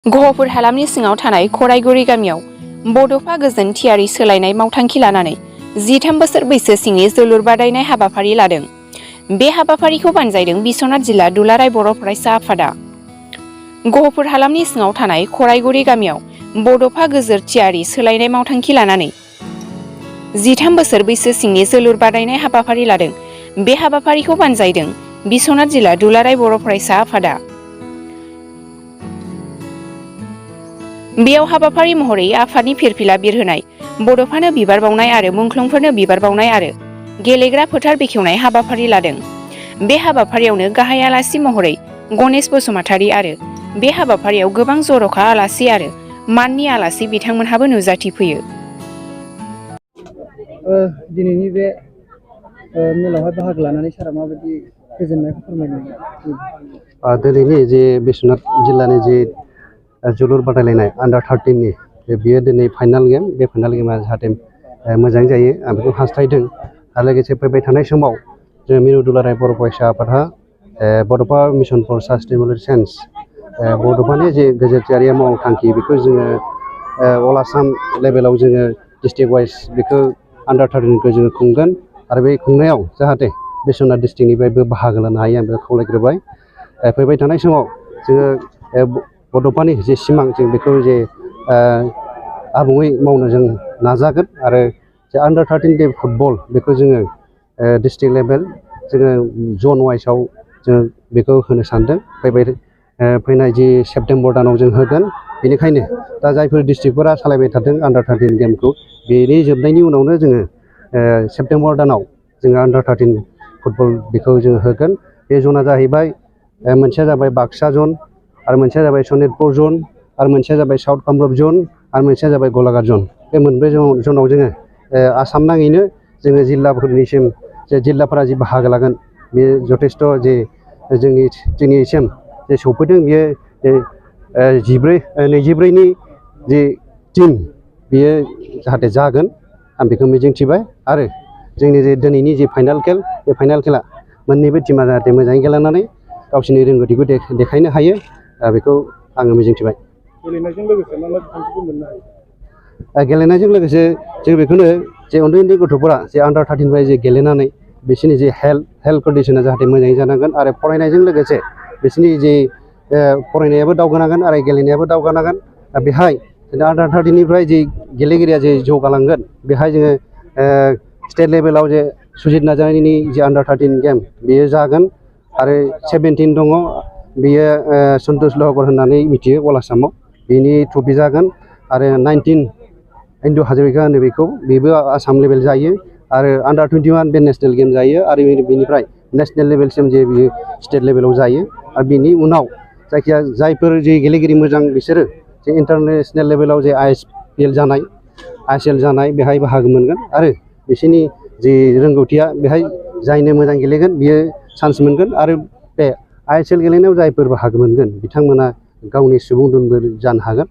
गहपुर हालामनि सिङाव थानाय खराइगुरि गामियाव बड'फा गोजोन थियारि सोलायनाय मावथांखि लानानै 13 बोसोर बैसो सिंनि जोलुर बादायनाय हाबाफारि लादों। बे हाबाफारिखौ बानजायदों बिस्वनाथ जिल्ला दुलाराय बर' फरायसा आफादा। गहपुर हालामनि सिङाव थानाय खराइगुरि गामियाव बड'फा गोजोन थियारि सोलायनाय मावथांखि लानानै 13 बोसोर बैसो सिंनि जोलुर बादायनाय हाबाफारि लादों। बे हाबाफारिखौ बानजायदों बिस्वनाथ जिल्ला दुलाराय बर' फरायसा आफादा। बेयाव हाबाफारि महरै आफादनि फिरफिला बिरहोनाय, बड'फानो बिबार बावनाय आरो मुंख्लंफोरनो बिबार बावनाय आरो गेलेग्रा फोथार बेखेवनाय हाबाफारि लादों। बे हाबाफारियावनो गाहाय आलासि महरै गणेश बसुमतारी आरो बे हाबाफारियाव गोबां जर'खा आलासि आरो माननि आलासि बिथांमोनहाबो नुजाथिफैयो। दिनैनि बे मेलावहाय बाहागो लानानै सारा माबायदि गोजोननायखौ फोरमायनो? दिनैनि जे बिस्वनाथ जिल्लानि जे जोलुर बादायलायनाय आन्डार 13 नि बियो दिनै फाइनाल गेम। बे फाइनाल गेमा जाहाथे मोजां जायो आं बेखौ हास्थायदों। आरो लोगोसे फैबाय थानाय समाव जों मिरु दुलाराय बर' फरायसा आफादहा बड'फा मिशन फर सास्टेनेबल चेन्ज बड'फानि जे गोजोनथियारि मावथांखि बेखौ जोङो अल आसाम लेभेलाव जोङो डिस्ट्रिक्ट वाइज बेखौ आन्डार 13खौ जोङो खुंगोन आरो बे खुंनायाव जाहाथे बिस्वनाथ डिस्ट्रिक्टनिफ्रायबो बाहागो लानो हायो आं बेखौ खावलायग्रोबाय। फैबाय थानाय समाव जोङो बड'फानि जे सिमां जों बेखौ जे आबुङै मावनो जों नाजागोन आरो जे आन्डार 13 दे फुटबल बेखौ जोङो डिस्ट्रिक्ट लेभेल जोङो जन वाइसआव जोङो बेखौ होनो सानदों। फैनाय जि सेप्तेम्बर दानाव जों होगोन। बेनिखायनो दा जायफोर डिस्ट्रिक्टफोरा सालायबाय थादों आन्डार 13 गेमखौ बेनि जोबनायनि उनावनो जोङो सेप्तेम्बर दानाव जोङो आन्डार 13 फुटबल बेखौ जोङो होगोन। बे जना जाहैबाय मोनसेया जाबाय बाक्सा जन आरो मोनसेया जाबाय सनितपुर जन आरो मोनसेया जाबाय साउथ कामरुप जन आरो मोनसेया जाबाय गलाघाट जन। बे मोनब्रै जनाव जोङो आसाम नाङैनो जोङो जिल्लाफोरनिसिम जे जिल्लाफोरा जि बाहागो लागोन बे जथेस्थ' जे जोंनिसिम जे सौफैदों बियो 24-24नि जे टिम बियो जाहाथे जागोन आं बेखौ मिजिंथिबाय। आरो जोंनि जे दिनैनि जे फाइनाल खेल बे फाइनाल खेला मोननैबो टिमा जाहाथे मोजाङै गेलेनानै गावसोरनि रोंगौथिखौ देखायनो हायो बेखौ आङो मिजिंथिबाय। गेलेनायजों लोगोसे मा मा बिथांखिखौ मोननो हायो? गेलेनायजों लोगोसे जों बेखौनो जे उन्दै उन्दै गथ'फोरा जे आन्डार 13 निफ्राय जे गेलेनानै बिसोरनि जे हेल्थ कन्डिसना जाहाथे मोजाङै जानांगोन आरो फरायनायजों लोगोसे बिसोरनि जे फरायनायाबो दावगानांगोन आरो गेलेनायाबो दावगानांगोन। बेहाय आन्डार 13 निफ्राय जे गेलेगिरिया जे जौगालांगोन बेहाय जोङो स्टेट लेभेलाव जे सुजित नार्जारिनि जे आन्डार 13 गेम बेयो जागोन आरो 17 दङ बेयो सन्तोष लहकर होननानै मिथियो अल आसामाव बेनि ट्रफि जागोन आरो 19 इन्दु हाजरिका होनो बेबो आसाम लेभेल जायो आरो आन्डार 21 बे नेसनेल गेम जायो आरो बेनिफ्राय नेसनेल लेभेलसिम जे बियो स्टेट लेभेलाव जायो आरो बिनि उनाव जायखिया जायफोर जे गेलेगिरि मोजां बिसोरो जे इन्टारनेसनेल लेभेलाव जे ISL जानाय बेहाय बाहागो मोनगोन आरो बिसोरनि जि रोंगौथिया बेहाय जायनो मोजां गेलेगोन बियो चान्स मोनगोन आरो बे ISL गेलेनायाव जायफोर बाहागो मोनगोन बिथांमोना गावनि सुबुं दोनबो जानो हागोन।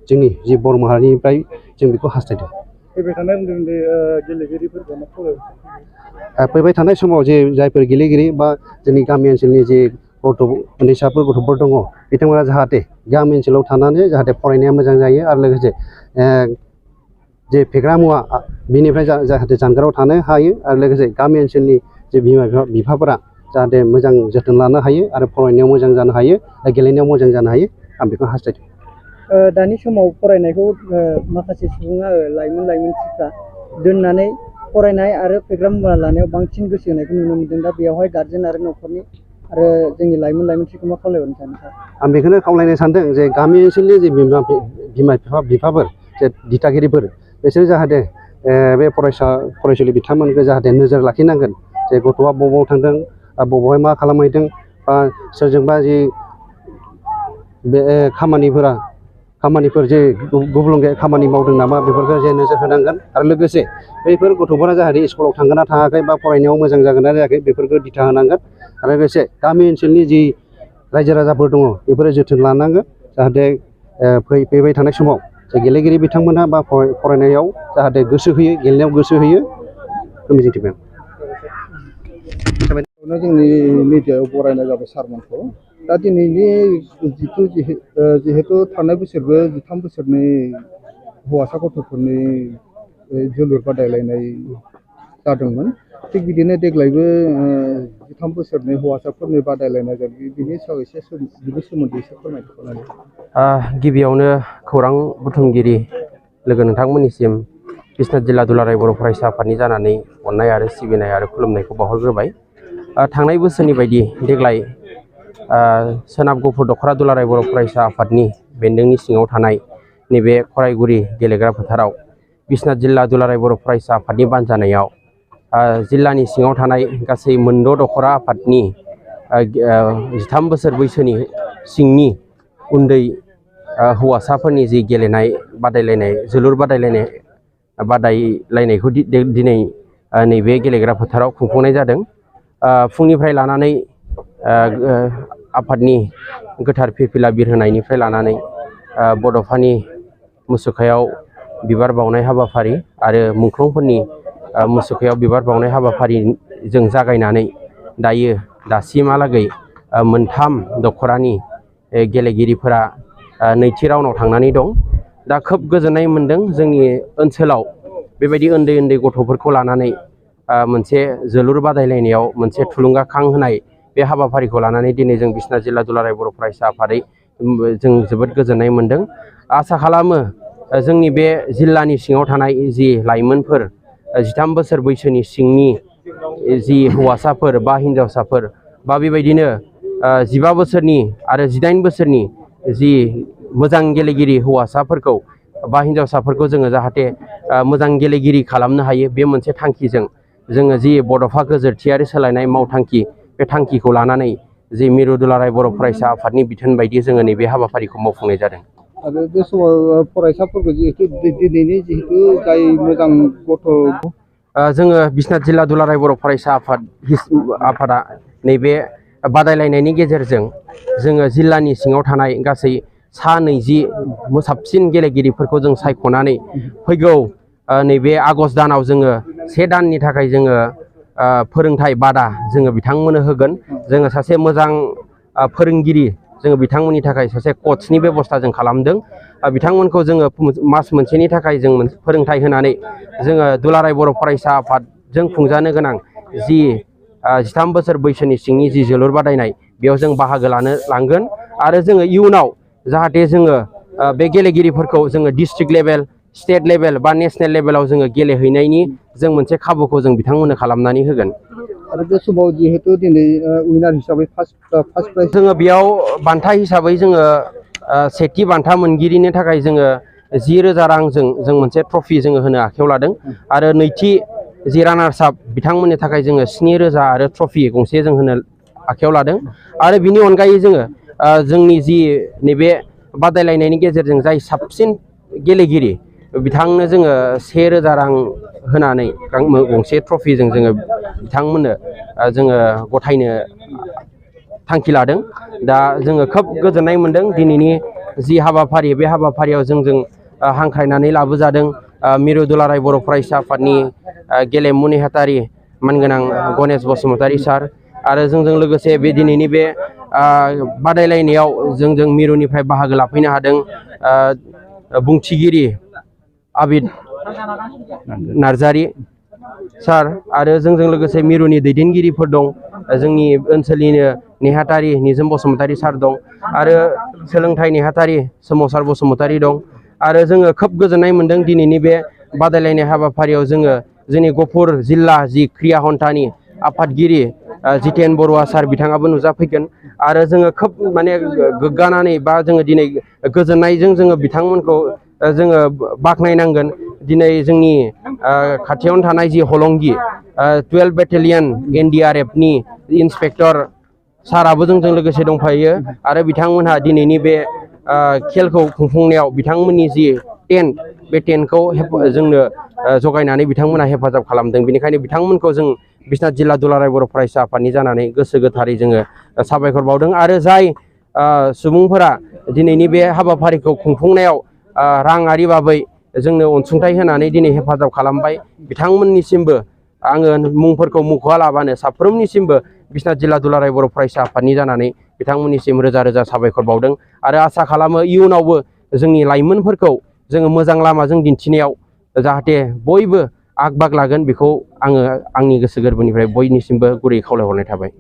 जोंनि जि बर' माहारिनिफ्राय जों बेखौ हास्थायदों। फैबाय थानाय उन्दै उन्दै गेलेगिरिफोरखौ मा खावलायबाय? फैबाय थानाय समाव जे जायफोर गेलेगिरि बा जोंनि गामि ओनसोलनि जे गथ'फोर दङ बिथांमोना जाहाथे गामि ओनसोलाव थानानै जाहाथे फरायनाया मोजां जायो आरो लोगोसे जे फेग्रा मुवा बिनिफ्राय जाहाथे जानगाराव थानो हायो आरो लोगोसे गामि ओनसोलनि जे बिमा बिफाफोरा जाहाथे मोजां जोथोन लानो हायो आरो फरायनायाव मोजां जानो हायो गेलेनायाव मोजां जानो हायो आं बेखौ हास्थायदों। दानि समाव फरायनायखौ माखासे सुबुङा लाइमोनफ्रा दोननानै फरायनाय आरो फेग्रा मुवा लानायाव बांसिन गोसो होनायखौ नुनो मोनदों। दा बेयावहाय गार्जेन आरो न'खरनि आरो जोंनि लाइमोनफोरखौ मा खावलायहरनो सानो सार? आं बेखौनो खावलायनो सानदों जे गामि ओनसोलनि जे बिमा बिफाफोर जे दिथागिरिफोर बिसोर जाहाथे बे फरायसुलि बिथांमोनखौ जाहाथे नोजोर लाखिनांगोन जे गथ'आ बबाव थांदों बबावहाय मा खालामहैदों बा सोरजोंबा जि बे खामानिफोर जे गुबुंले खामानि मावदों नामा बेफोरखौ जे नोजोर होनांगोन आरो लोगोसे बैफोर गथ'फोरा जाहाथे स्कुलाव थांगोन ना थाङाखै बा फरायनायाव मोजां जागोन ना जायाखै बेफोरखौ दिथा होनांगोन आरो लोगोसे गामि ओनसोलनि जि रायजो राजाफोर दङ बेफोरो जोथोन लानांगोन जाहाथे फैबाय थानाय समाव जे गेलेगिरि बिथांमोनहा बा फरायनायाव जाहाथे गोसो होयो गेलेनायाव गोसो होयो मिजिंथिबाय आं। जोंनि मिडियायाव बरायनाय जाबाय सारमोनखौ। दा दिनैनि जिहेतु थांनाय बोसोरबो 13 बोसोरनि हौवासा गथ'फोरनि जोलुर बादायलायनाय जादोंमोन, थिग बिदिनो देग्लायबो 13 बोसोरनि हौवासाफोरनि बादायलायनाय जादों। बिनि सायाव बिनि सोमोन्दै एसे फोरमायनो। गिबियावनो खौरां बुथुमगिरि लोगो नोंथांमोननिसिम बिश्वनाथ जिल्ला दुलाराय बर' फरायसा आफादनि जानानै अननाय आरो सिबिनाय आरो खुलुमनायखौ बावहरग्रोबाय। थांनाय बोसोरनि बायदि देग्लाय सोनाब गुफुर दख'रा दुलाराय बर' फरायसा आफादनि बेन्दोंनि सिङाव थानाय नैबे खरायगुरि गेलेग्रा फोथाराव बिश्वनाथ जिल्ला दुलाराय बर' फरायसा आफादनि बानजायनायाव जिल्लानि सिङाव थानाय गासै मोनद' दख'रा आफादनि 13 बोसोर बैसोनि सिंनि उन्दै हौवासाफोरनि जि गेलेनाय बादायलायनाय जोलुर बादायलायनायखौ दिनै नैबे गेलेग्रा फोथाराव खुंफुंनाय जादों। फुंनिफ्राय लानानै आफादनि गोथार फिरफिला बिरहोनायनिफ्राय लानानै बड'फानि मुसुखायाव बिबार बावनाय हाबाफारि आरो मुंख्लंफोरनि मुसुखायाव बिबार बावनाय हाबाफारिजों जागायनानै दासिमहालागै मोनथाम दख'रानि गेलेगिरिफोरा नैथि राउन्डआव थांनानै दं। दा खोब गोजोननाय मोन्दों जोंनि ओनसोलाव बेबायदि उन्दै उन्दै गथ'फोरखौ लानानै मोनसे जोलुर बादायलायनायाव मोनसे थुलुंगाखां होनाय बे हाबाफारिखौ लानानै दिनै जों बिश्वनाथ जिल्ला दुलाराय बर' फरायसा आफादै जों जोबोद गोजोननाय मोन्दों। आसा खालामो जोंनि बे जिल्लानि सिङाव थानाय जि लाइमोनफोर 13 बोसोर बैसोनि सिंनि जि हौवासाफोर बा हिन्जावसाफोर बा बेबायदिनो 15 बोसोरनि आरो 18 बोसोरनि जि मोजां गेलेगिरि हौवासाफोरखौ बा हिन्जावसाफोरखौ जोङो जाहाथे मोजां गेलेगिरि खालामनो हायो, बे मोनसे थांखिजों जोङो जि बड'फा गोजोरथियारि सोलायनाय मावथांखि बे थांखिखौ लानानै जि मिरु दुलाराय बर' फरायसा आफादनि बिथोन बायदि जोङो नैबे हाबाफारिखौ मावफुंनाय जादों। आरो बे समाव फरायसाफोरखौ दिनैनि जिहेतु जाय मोजां गथ' जोङो बिश्वनाथ जिल्ला दुलाराय बर' फरायसा आफादा नैबे बादायलायनायनि गेजेरजों जोङो जिल्लानि सिङाव थानाय गासै 20 साबसिन गेलेगिरिफोरखौ जों सायख'नानै फैगौ नैबे आगस्ट दानाव जोङो 1 दाननि थाखाय जोङो फोरोंथाइ बादा जोङो बिथांमोननो होगोन। जोङो सासे मोजां फोरोंगिरि जोङो बिथांमोननि थाखाय सासे कचनि बेबस्था जों खालामदों। बिथांमोनखौ जोङो मास मोनसेनि थाखाय जों फोरोंथाइ होनानै जोङो दुलाराय बर' फरायसा आफादजों खुंजानो गोनां जि 13 बोसोर बैसोनि सिंनि जि जोलुर बादायनाय बेयाव जों बाहागो लांगोन आरो जोङो इयुनाव जाहाथे जोङो बे गेलेगिरिफोरखौ जोङो डिस्ट्रिक्ट लेभेल, स्टेट लेभेल बा नेसनेल लेभेलाव जोङो गेलेहैनायनि जों मोनसे खाबुखौ जों बिथांमोननो खालामनानै होगोन। आरो बे समाव जिहेतु दिनै उइनार हिसाबै फार्स्ट प्राइज जोङो बेयाव बान्था हिसाबै जोङो सेथि बान्था मोनगिरिनि थाखाय जोङो 10,000 रांजों जों मोनसे ट्रफि जोङो होनो आखायाव लादों आरो नैथि जि रानार्स आप बिथांमोननि थाखाय जोङो 7,000 आरो ट्रफि गंसे जों होनो आखायाव लादों। आरो बिनि अनगायै जोङो जोंनि जि नैबे बादायलायनायनि गेजेरजों जाय साबसिन गेलेगिरि बिथांनो जोङो 1,000 रां होनानै गंसे ट्रफिजों जोङो बिथांमोननो जोङो गथायनो थांखि लादों। दा जोङो खोब गोजोननाय मोन्दों दिनैनि जि हाबाफारि बे हाबाफारियाव जोंजों हांख्रायनानै लाबोजादों मिरु दुलाराय बर' फरायसा आफादनि गेलेमु नेहाथारि मानगोनां गणेश बसुमतारी सार आरो जोंजों लोगोसे बे दिनैनि बे बादायलायनायाव जोंजों मिरुनिफ्राय बाहागो लाफैनो हादों बुंथिगिरि आबिद नार्जारि सार आरो जोंजों लोगोसे मिरुनि दैदेनगिरिफोर दं। जोंनि ओनसोलनिनो नेहाथारि निजोम बसुमतारी सार दं आरो सोलोंथाइ नेहाथारि सोमावसार बसुमतारी दं। आरो जोङो खोब गोजोननाय मोन्दों दिनैनि बे बादायलायनाय हाबाफारियाव जोङो जोंनि गफुर जिल्ला जि क्रिया हन्थानि आफादगिरि जितेन बरुवा सार बिथाङाबो नुजाफैगोन आरो जोङो खोब माने गोग्गानानै बा जोङो दिनै गोजोननायजों जोङो बिथांमोनखौ जोङो बाख्नायनांगोन। दिनै जोंनि खाथियावनो थानाय जि हलंगि 12 बेटेलियन NDRFनि इन्सपेक्टर साराबो जोंजों लोगोसे दंफायो आरो बिथांमोनहा दिनैनि बे खेलखौ खुंफुंनायाव बिथांमोननि जि टेन्ट बे टेन्टखौ जोंनो जगायनानै बिथांमोनहा हेफाजाब खालामदों। बेनिखायनो बिथांमोनखौ जों बिश्वनाथ जिल्ला दुलाराय बर' फरायसा आफादनि जानानै गोसो गोथारै जोङो साबायखर बावदों आरो जाय सुबुंफोरा दिनैनि बे हाबाफारिखौ खुंफुंनायाव राङारि बाबै जोंनो अनसुंथाइ होनानै दिनै हेफाजाब खालामबाय बिथांमोननिसिमबो आङो मुंफोरखौ मुंख'आलाबानो साफ्रोमनिसिमबो बिश्वनाथ जिल्ला दुलाराय बर' फरायसा आफादनि जानानै बिथांमोननिसिम रोजा रोजा साबायखर बावदों आरो आसा खालामो इयुनावबो जोंनि लाइमोनफोरखौ जोङो मोजां लामाजों दिन्थिनायाव जाहाथे बयबो आग बाग लागोन बेखौ आङो आंनि गोसो गोरबोनिफ्राय बयनिसिमबो गुरै खावलायहरनाय थाबाय।